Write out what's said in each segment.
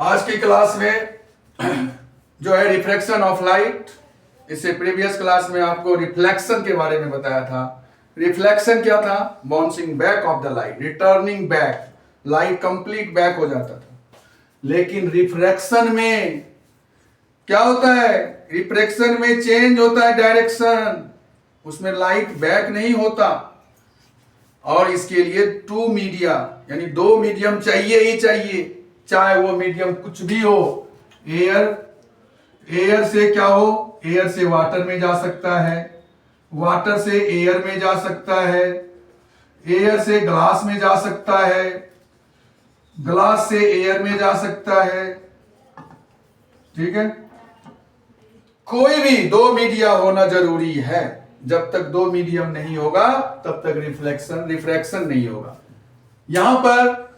आज की क्लास में जो है रिफ्रैक्शन ऑफ लाइट, इससे प्रीवियस क्लास में आपको रिफ्लेक्शन के बारे में बताया था। रिफ्लेक्शन क्या था? Bouncing back of the light, returning back, light complete back हो जाता था। लेकिन रिफ्रैक्शन में क्या होता है? रिफ्रैक्शन में चेंज होता है डायरेक्शन, उसमें लाइट बैक नहीं होता। और इसके लिए टू मीडिया यानी दो मीडियम चाहिए ही चाहिए, चाहे वो मीडियम कुछ भी हो। एयर से क्या हो? एयर से वाटर में जा सकता है, वाटर से एयर में जा सकता है, एयर से ग्लास में जा सकता है, ग्लास से एयर में जा सकता है। ठीक है, कोई भी दो मीडिया होना जरूरी है। जब तक दो मीडियम नहीं होगा तब तक रिफ्रैक्शन नहीं होगा। यहां पर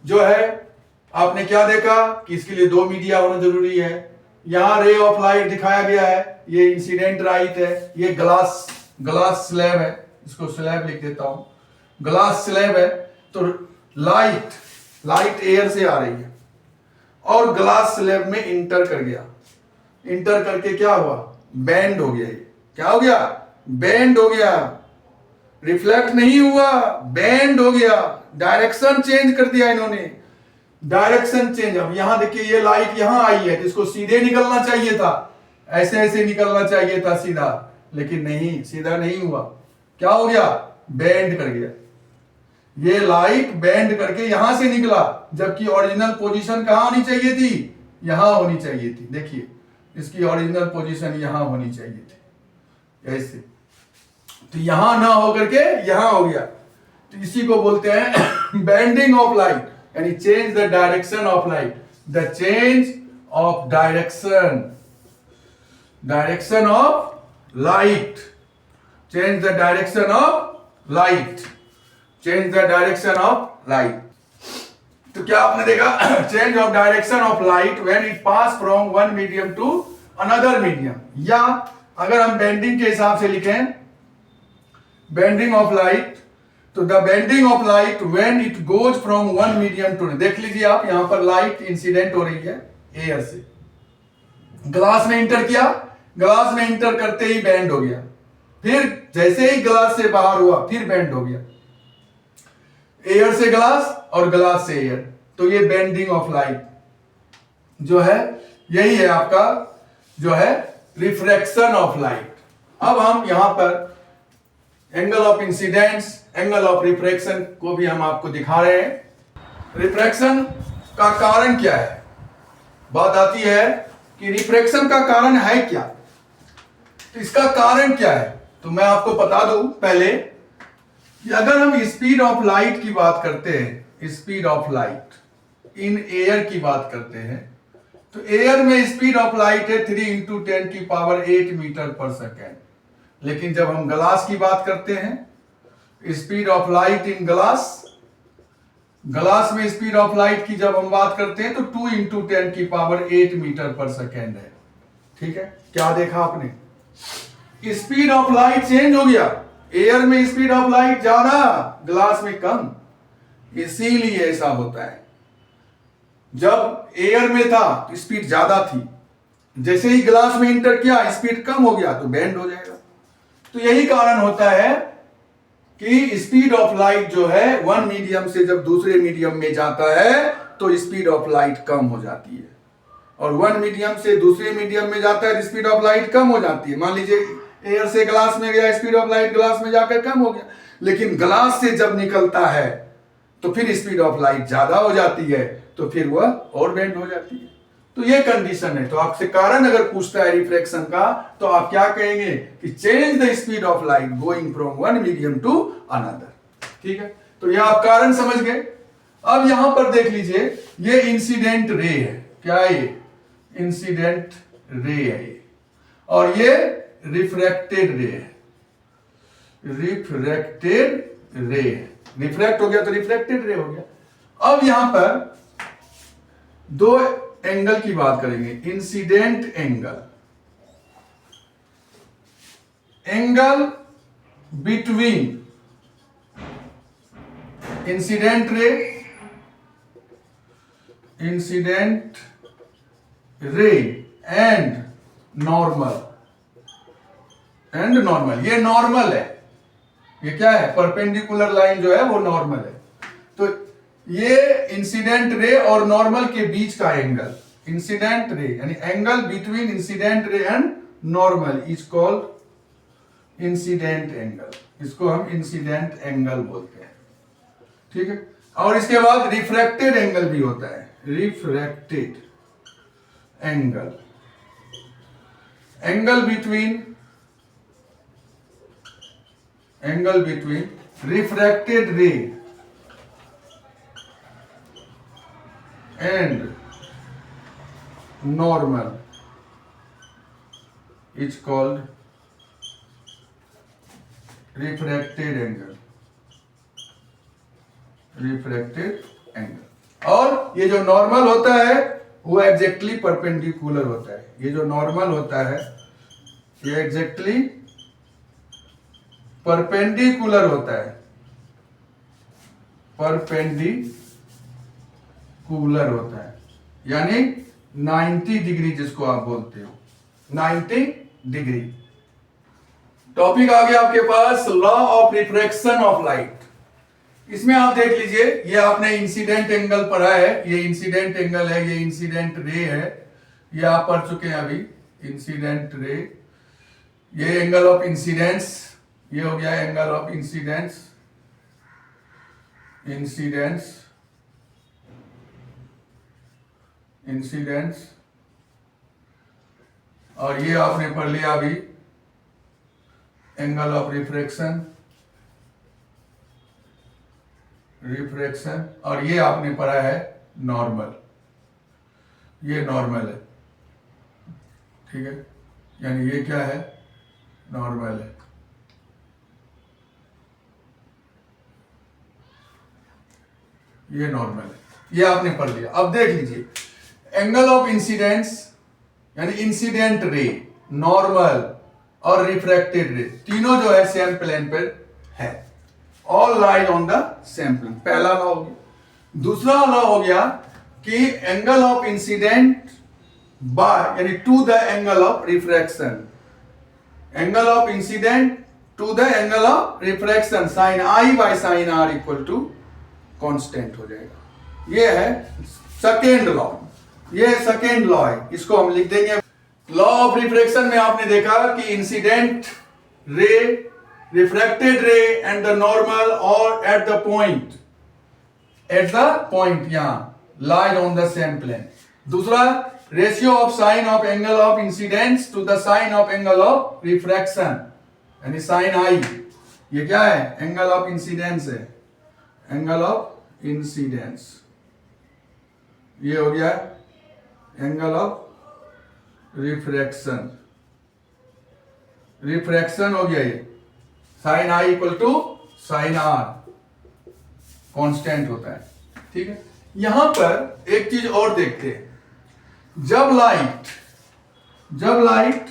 जो है आपने क्या देखा कि इसके लिए दो मीडिया होना जरूरी है। यहां रे ऑफ लाइट दिखाया गया है, ये इंसिडेंट लाइट है, ये ग्लास स्लैब है, इसको स्लैब लिख देता हूं, ग्लास स्लैब है। तो लाइट एयर से आ रही है और ग्लास स्लैब में इंटर कर गया, इंटर करके क्या हुआ? बेंड हो गया। ये क्या हो गया? बेंड हो गया। रिफ्लेक्ट नहीं हुआ, बेंड हो गया, डायरेक्शन चेंज कर दिया इन्होंने, डायरेक्शन चेंज। अब यहां देखिए, ये लाइट यहां आई है तो इसको सीधे निकलना चाहिए था, ऐसे ऐसे निकलना चाहिए था सीधा, लेकिन नहीं, सीधा नहीं हुआ। क्या हो गया? बेंड कर गया। ये लाइट बेंड करके यहां से निकला, जबकि ओरिजिनल पोजीशन कहां होनी चाहिए थी? यहां होनी चाहिए थी। देखिए, इसकी ओरिजिनल पोजीशन यहां होनी चाहिए थी, ऐसे। तो यहां ना होकर के यहां हो गया, तो इसी को बोलते हैं बेंडिंग ऑफ लाइट, यानी change the direction of light, the change of direction of light, change the direction of light, change the direction of light. तो क्या आपने देखा? Change of direction of light when it pass from one medium to another medium. या अगर हम bending के हिसाब से लिखें, बेंडिंग ऑफ लाइट, तो the bending of light when it goes from one medium to, देख लीजिए आप, यहां पर लाइट इंसिडेंट हो रही है एयर से, ग्लास में इंटर किया, ग्लास में इंटर करते ही बेंड हो गया, फिर जैसे ही ग्लास से बाहर हुआ फिर बेंड हो गया, एयर से ग्लास और ग्लास से एयर। तो ये बेंडिंग ऑफ लाइट जो है, यही है आपका जो है रिफ्रैक्शन ऑफ लाइट। अब हम यहां पर angle of incidence, angle of refraction को भी हम आपको दिखा रहे हैं। रिफ्रैक्शन का कारण क्या है? बात आती है कि रिफ्रैक्शन का कारण है क्या, तो इसका कारण क्या है? तो मैं आपको बता दूं पहले कि अगर हम स्पीड ऑफ लाइट की बात करते हैं, speed of light in air की बात करते हैं, तो एयर में स्पीड ऑफ लाइट है 3 × 10⁸ मीटर पर सेकेंड। लेकिन जब हम ग्लास की बात करते हैं, speed of light in glass में स्पीड ऑफ लाइट की जब हम बात करते हैं तो 2 × 10⁸ मीटर पर सेकेंड है। ठीक है, क्या देखा आपने? स्पीड ऑफ लाइट चेंज हो गया, एयर में स्पीड ऑफ लाइट ज्यादा, ग्लास में कम। इसीलिए ऐसा होता है, जब एयर में था तो स्पीड ज्यादा थी, जैसे ही ग्लास में इंटर किया स्पीड कम हो गया तो बेंड हो जाएगा। तो यही कारण होता है कि स्पीड ऑफ लाइट जो है वन मीडियम से जब दूसरे मीडियम में जाता है तो स्पीड ऑफ लाइट कम हो जाती है, और वन मीडियम से दूसरे मीडियम में जाता है तो स्पीड ऑफ लाइट कम हो जाती है। मान लीजिए एयर से ग्लास में गया, स्पीड ऑफ लाइट ग्लास में जाकर कम हो गया, लेकिन ग्लास से जब निकलता है तो फिर स्पीड ऑफ लाइट ज्यादा हो जाती है, तो फिर वह और बेंड हो जाती है। तो ये कंडीशन है। तो आपसे कारण अगर पूछता है रिफ्रैक्शन का, तो आप क्या कहेंगे कि change the speed of light going from one medium to another. ठीक है, तो यह आप कारण समझ गए। अब यहां पर देख लीजिए, ये इंसिडेंट रे है, क्या है ये? इंसिडेंट रे है ये, और ये रिफ्रैक्टेड रे है, रिफ्रैक्टेड रे है। रिफ्रैक्ट हो गया तो रिफ्रैक्टेड रे हो गया। अब यहां पर दो एंगल की बात करेंगे, incident angle, angle between incident ray incident ray and normal, ये नॉर्मल है। ये क्या है? परपेंडिकुलर लाइन जो है वो नॉर्मल है। तो ये इंसिडेंट रे और नॉर्मल के बीच का एंगल, इंसिडेंट रे यानी angle between incident ray and normal is called incident angle. इसको हम इंसिडेंट एंगल बोलते हैं, ठीक है। और इसके बाद रिफ्रैक्टेड एंगल भी होता है, refracted angle, angle between refracted ray and normal is called refracted angle, और ये जो नॉर्मल होता है वो एग्जैक्टली परपेंडिकुलर होता है। ये जो नॉर्मल होता है ये एग्जैक्टली परपेंडिकुलर होता है, परपेंडिकुलर होता है, यानी 90 डिग्री जिसको आप बोलते हो, 90 डिग्री। टॉपिक आ गया आपके पास law of refraction of light. इसमें आप देख लीजिए, ये आपने इंसिडेंट एंगल पढ़ा है, ये इंसिडेंट एंगल है, ये इंसिडेंट रे है, ये आप पढ़ चुके हैं अभी, इंसिडेंट रे। ये एंगल ऑफ इंसिडेंस, ये हो गया एंगल ऑफ इंसिडेंस, और ये आपने पढ़ लिया अभी एंगल ऑफ रिफ्रैक्शन, और ये आपने पढ़ा है नॉर्मल, ये नॉर्मल है, ठीक है, यानी ये क्या है? नॉर्मल है। ये नॉर्मल है, ये आपने पढ़ लिया। अब देख लीजिए एंगल ऑफ इंसिडेंस यानी इंसिडेंट रे, नॉर्मल और रिफ्रैक्टेड रे, तीनों जो है सेम प्लेन पर है, all lies on the same plane. पहला लॉ हो गया। दूसरा लॉ हो गया कि एंगल ऑफ इंसिडेंट बाय यानी to the angle of refraction, angle of incident to the angle of refraction sine I by sine R equal to constant हो जाएगा। ये है सेकेंड लॉ, ये सेकेंड लॉ है, इसको हम लिख देंगे। लॉ ऑफ रिफ्रैक्शन में आपने देखा कि incident ray, refracted ray and the normal और एट द पॉइंट यहां lies on the same plane. दूसरा ratio of sine of angle of incidence to the sine of angle of refraction यानी sine i, ये क्या है? Angle of incidence है, angle of incidence. ये हो गया एंगल ऑफ रिफ्रैक्शन, हो गया ये sine i equal to sine r, constant होता है, ठीक है। यहां पर एक चीज और देखते हैं, जब लाइट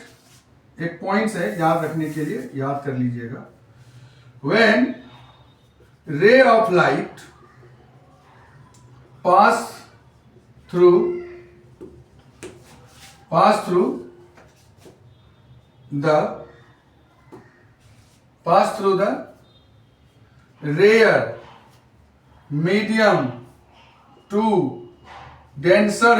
एक पॉइंट है याद रखने के लिए, याद कर लीजिएगा, when ray of light pass through the rare medium to denser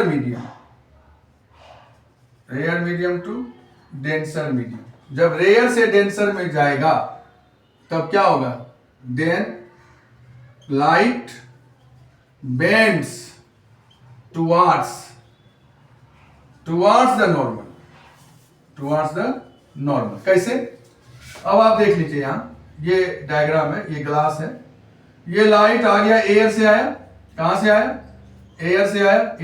medium, जब रेयर से डेंसर में जाएगा तब क्या होगा? Then light bends towards the normal। कैसे? अब आप देख लीजिए, यहां ये डायग्राम है, ये ग्लास है, ये लाइट आ गया एयर से आया, कहां से आया? एयर से आया,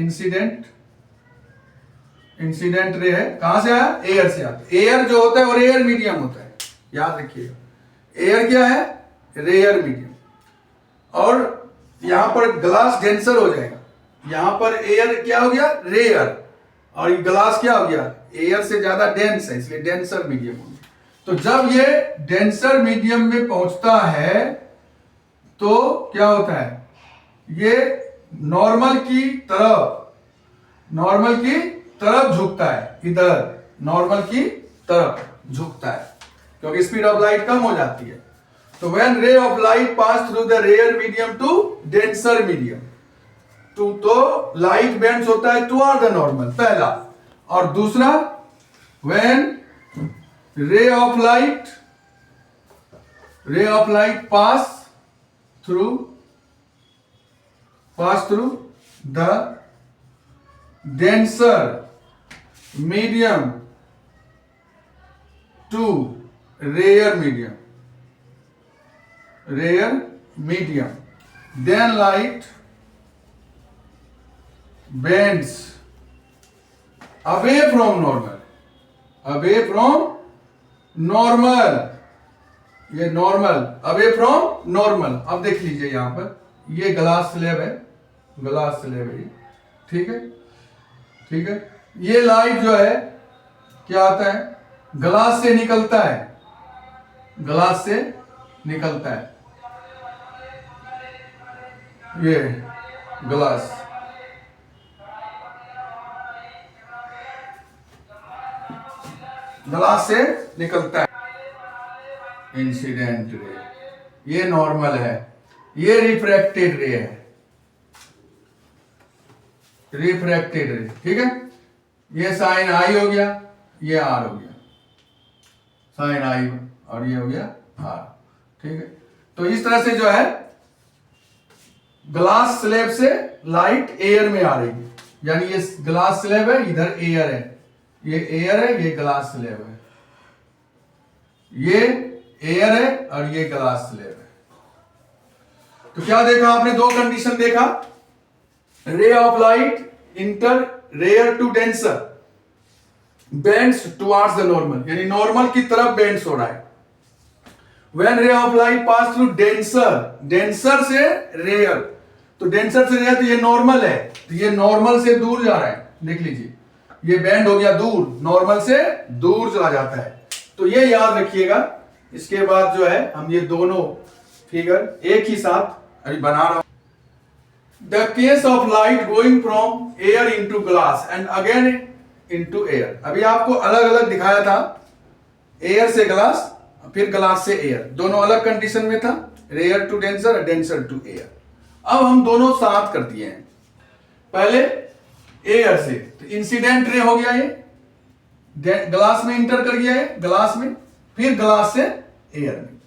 इंसिडेंट रे है, कहां से आया? एयर से आया। एयर जो होता है वो रेयर मीडियम होता है, याद रखिएगा। एयर क्या है? Rare medium. और यहां पर ग्लास डेंसर हो जाएगा, यहां पर एयर क्या हो गया? रेयर, और ये ग्लास क्या हो गया? एयर से ज्यादा डेंस है, इसलिए डेंसर मीडियम हो गया। तो जब ये डेंसर मीडियम में पहुंचता है तो क्या होता है? ये नॉर्मल की तरफ झुकता है, इधर नॉर्मल की तरफ झुकता है, क्योंकि स्पीड ऑफ लाइट कम हो जाती है। तो when ray of light pass through the rare medium to denser medium, तो लाइट बेंड्स होता है टुवर्ड द नॉर्मल, पहला। और दूसरा, when ray of light pass through the denser medium to rare medium, then light bends away from normal, ये normal, away from normal. अब देख लीजिए यहां पर, ये ग्लास स्लैब है ये, ठीक है। ये लाइट जो है क्या आता है, ग्लास से निकलता है, ये ग्लास से निकलता है। इंसिडेंट रे, ये नॉर्मल है, ये रिफ्रैक्टेड रे है, ठीक है। ये साइन आई हो गया, ये आर हो गया, साइन आई, और ये हो गया आर, ठीक है। तो इस तरह से जो है ग्लास स्लैब से लाइट एयर में आ रही है, यानी ये ग्लास स्लैब है, इधर एयर है, ये ग्लास स्लैब है, ये एयर है और ये ग्लास स्लैब है। तो क्या देखा आपने, दो कंडीशन देखा, ray of light enter rare to denser bends towards the normal, यानी नॉर्मल की तरफ बेंड्स हो रहा है। When ray of light pass through denser से रेयर, तो डेंसर से रेयर, तो ये नॉर्मल है, तो ये नॉर्मल से दूर जा रहा है, देख लीजिए ये बेंड हो गया दूर, नॉर्मल से दूर चला जाता है। तो ये याद रखिएगा। इसके बाद जो है हम ये दोनों फिगर एक ही साथ अभी बना रहा हूं। The case of light going from air into glass and again into air, अभी आपको अलग अलग दिखाया था, एयर से ग्लास, फिर ग्लास से एयर, दोनों अलग कंडीशन में था, rare to denser, denser to air. अब हम दोनों साथ कर दिए हैं, पहले एयर से, तो इंसिडेंट रे हो गया, ये ग्लास में इंटर कर गया है, ग्लास में, फिर ग्लास से एयर में,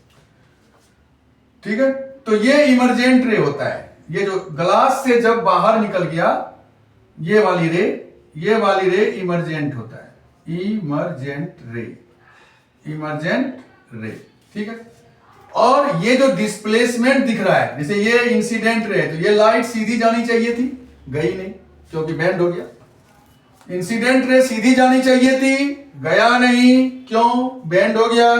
ठीक है। तो ये इमरजेंट रे होता है, ये जो ग्लास से जब बाहर निकल गया, ये वाली रे इमरजेंट होता है, इमरजेंट रे, ठीक है। और ये जो डिस्प्लेसमेंट दिख रहा है, जैसे ये इंसिडेंट रे है, तो ये लाइट सीधी जानी चाहिए थी, गई नहीं क्योंकि बेंड हो गया। इंसिडेंट रे सीधी जानी चाहिए थी, गया नहीं, क्यों, बेंड हो गया।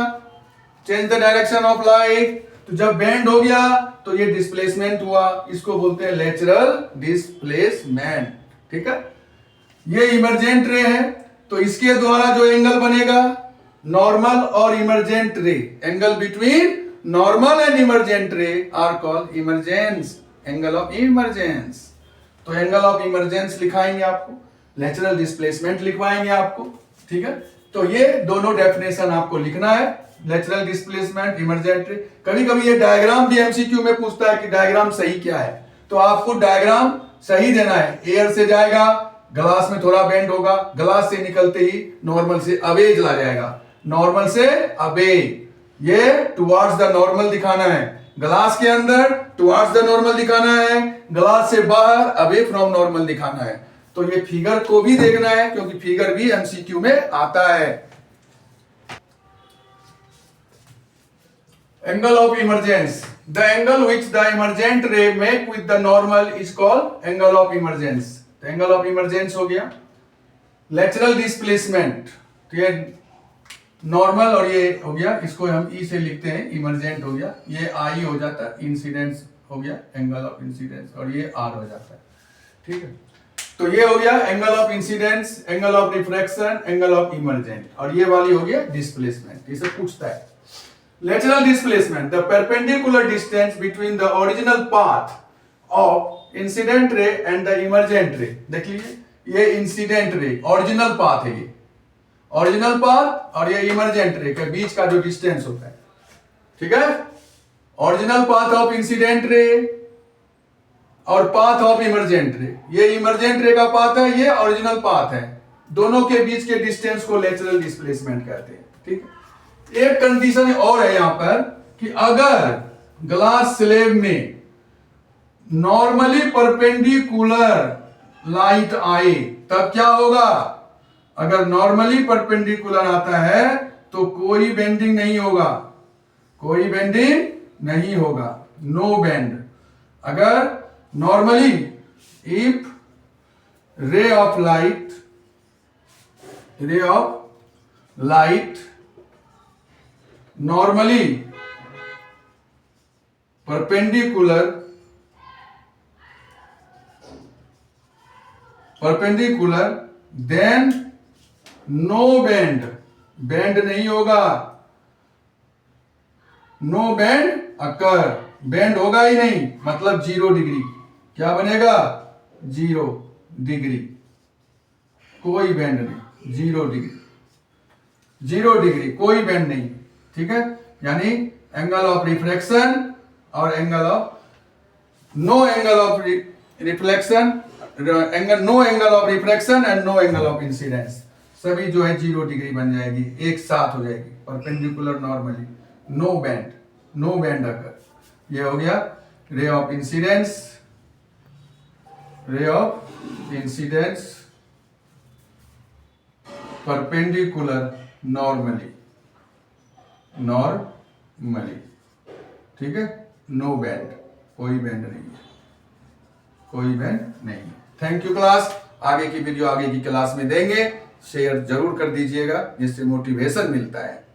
Change the direction of light, तो जब बेंड हो गया तो ये डिस्प्लेसमेंट हुआ, इसको बोलते हैं लेटरल डिस्प्लेसमेंट, ठीक है। ये इमरजेंट रे है, तो इसके द्वारा जो एंगल बनेगा, नॉर्मल और emergent ray, angle between normal and emergent ray are called emergence, angle of emergence. तो एंगल ऑफ इमरजेंस लिखाएंगे आपको, नेचुरल डिस्प्लेसमेंट लिखवाएंगे आपको, ठीक है। तो ये दोनों डेफिनेशन आपको लिखना है, नेचुरल डिस्प्लेसमेंट, इमरजेंट रे। कभी कभी ये डायग्राम भी एमसीक्यू में पूछता है कि डायग्राम सही क्या है, तो आपको डायग्राम सही देना है। एयर से जाएगा, ग्लास में थोड़ा बेंड होगा, ग्लास से निकलते ही नॉर्मल से अवे चला जाएगा, नॉर्मल से अवे, ये टुवर्ड्स द नॉर्मल दिखाना है, ग्लास के अंदर टुवर्ड्स द नॉर्मल दिखाना है, ग्लास से बाहर अवे फ्रॉम नॉर्मल दिखाना है। तो ये फिगर को भी देखना है, क्योंकि फिगर भी एमसीक्यू में आता है। Angle of emergence, the angle which the emergent ray make with the normal is called angle of emergence. Angle of emergence हो गया। लेटरल डिस्प्लेसमेंट, तो ये नॉर्मल और ये हो गया, इसको हम ई से लिखते हैं, इमरजेंट हो गया, ये आई हो जाता है, इंसिडेंस हो गया, एंगल ऑफ इंसिडेंस, और ये आर हो जाता है, ठीक है। तो ये हो गया angle of incidence, angle of refraction, angle of emergent, और ये वाली हो गया डिस्प्लेसमेंट। इसे पूछता है lateral displacement, the perpendicular distance between the original path of incident ray and the emergent ray. देख लीजिए, ये इंसिडेंट रे ओरिजिनल पाथ है, ये ओरिजिनल पाथ और ये इमरजेंट रे के बीच का जो डिस्टेंस होता है, ठीक है। Original path of incident ray और पाथ ऑफ इमरजेंट रे, ये इमरजेंट रे का पाथ है, ये ओरिजिनल पाथ है, दोनों के बीच के डिस्टेंस को लेटरल डिस्प्लेसमेंट कहते हैं, ठीक है। एक कंडीशन और है यहां पर कि अगर ग्लास स्लैब में नॉर्मली परपेंडिकुलर लाइट आए तब क्या होगा। अगर नॉर्मली परपेंडिकुलर आता है तो कोई बेंडिंग नहीं होगा, कोई बेंडिंग नहीं होगा, नो बेंड। अगर normally if ray of light normally perpendicular then no bend, bend नहीं होगा, नो बेंड अकर, बेंड होगा ही नहीं, मतलब 0 डिग्री। क्या बनेगा? 0 डिग्री, कोई बेंड नहीं, 0 डिग्री, 0 डिग्री, कोई बेंड नहीं, ठीक है। यानी एंगल ऑफ रिफ्रैक्शन और angle of no angle of reflection, no angle of refraction and no angle of incidence, सभी जो है 0 डिग्री बन जाएगी, एक साथ हो जाएगी, perpendicular normally, no bend, no bend occur. ये हो गया ray of incidence, ray of incidence perpendicular normally, ठीक है, नो बेंड, कोई बेंड नहीं है, कोई बेंड नहीं है। Thank you class. आगे की वीडियो आगे की क्लास में देंगे, शेयर जरूर कर दीजिएगा, जिससे मोटिवेशन मिलता है।